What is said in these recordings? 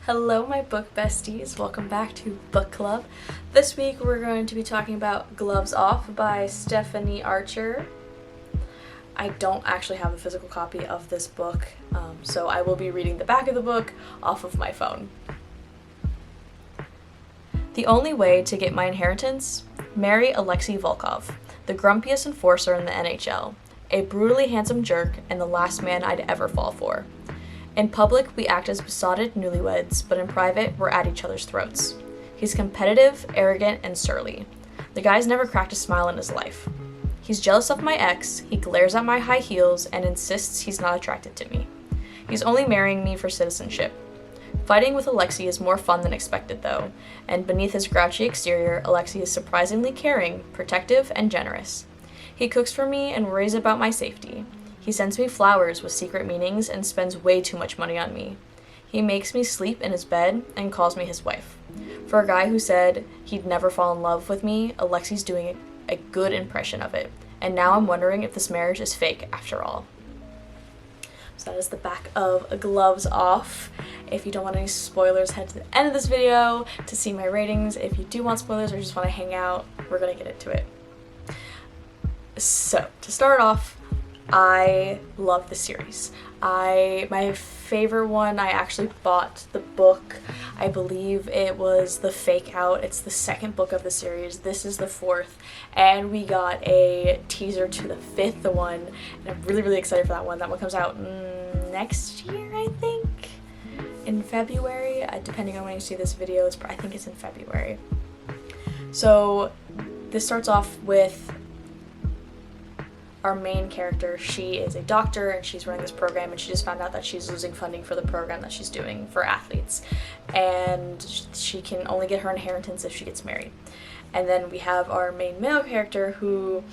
Hello, my book besties. Welcome back to Book Club. This week we're going to be talking about Gloves Off by Stephanie Archer. I don't actually have a physical copy of this book, so I will be reading the back of the book off of my phone. The only way to get my inheritance? Marry Alexei Volkov, the grumpiest enforcer in the NHL, a brutally handsome jerk and the last man I'd ever fall for. In public, we act as besotted newlyweds, but in private, we're at each other's throats. He's competitive, arrogant, and surly. The guy's never cracked a smile in his life. He's jealous of my ex, he glares at my high heels, and insists he's not attracted to me. He's only marrying me for citizenship. Fighting with Alexei is more fun than expected, though, and beneath his grouchy exterior, Alexei is surprisingly caring, protective, and generous. He cooks for me and worries about my safety. He sends me flowers with secret meanings and spends way too much money on me. He makes me sleep in his bed and calls me his wife. For a guy who said he'd never fall in love with me, Alexei's doing a good impression of it. And now I'm wondering if this marriage is fake after all. So that is the back of Gloves Off. If you don't want any spoilers, head to the end of this video to see my ratings. If you do want spoilers or just want to hang out, we're going to get into it. So, to start off, I love the series. My favorite one, I actually bought the book. I believe it was The Fake Out. It's the second book of the series. This is the fourth. And we got a teaser to the fifth one. And I'm really, really excited for that one. That one comes out next year, I think. In February. Depending on when you see this video, I think it's in February. So this starts off with our main character. She is a doctor and she's running this program, and she just found out that she's losing funding for the program that she's doing for athletes, and she can only get her inheritance if she gets married. And then we have our main male character, who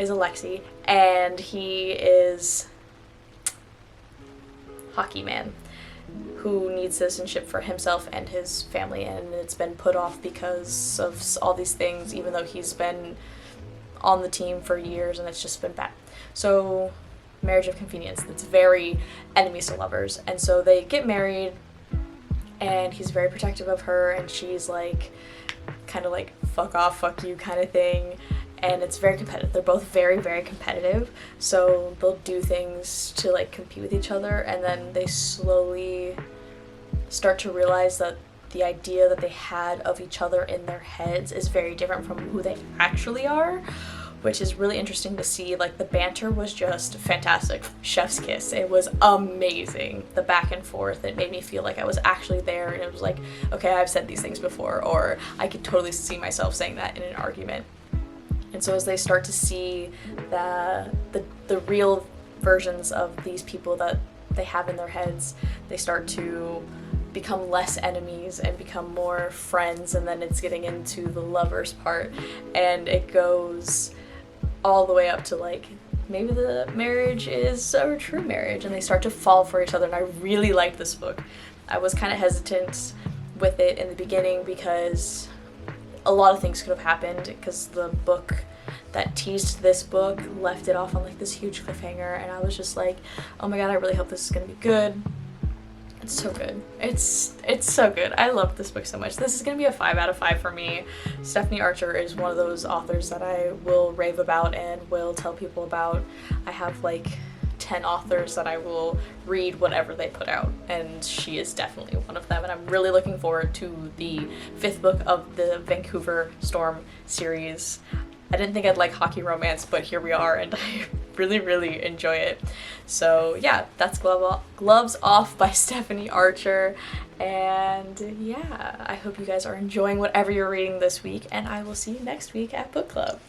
is Alexei, and he is hockey man who needs citizenship for himself and his family, and it's been put off because of all these things, even though he's been on the team for years and it's just been bad. So marriage of convenience, that's very enemies to lovers. And so they get married and he's very protective of her, and she's like kind of like fuck off, fuck you kind of thing. And it's very competitive. They're both very, very competitive, so they'll do things to like compete with each other, and then they slowly start to realize that the idea that they had of each other in their heads is very different from who they actually are, which is really interesting to see. Like, the banter was just fantastic. Chef's kiss. It was amazing. The back and forth, it made me feel like I was actually there, and it was like, okay, I've said these things before, or I could totally see myself saying that in an argument. And so as they start to see the real versions of these people that they have in their heads, they start to become less enemies and become more friends, and then it's getting into the lovers part, and it goes all the way up to like maybe the marriage is a true marriage, and they start to fall for each other. And I really liked this book. I was kind of hesitant with it in the beginning because a lot of things could have happened, because the book that teased this book left it off on like this huge cliffhanger, and I was just like, oh my god, I really hope this is gonna be good. It's so good. It's so good. I love this book so much. This is going to be a 5 out of 5 for me. Stephanie Archer is one of those authors that I will rave about and will tell people about. I have like 10 authors that I will read whatever they put out, and she is definitely one of them, and I'm really looking forward to the 5th book of the Vancouver Storm series. I didn't think I'd like hockey romance, but here we are, and I really, really enjoy it. So yeah, that's Gloves Off by Stephanie Archer. And yeah, I hope you guys are enjoying whatever you're reading this week, and I will see you next week at Book Club.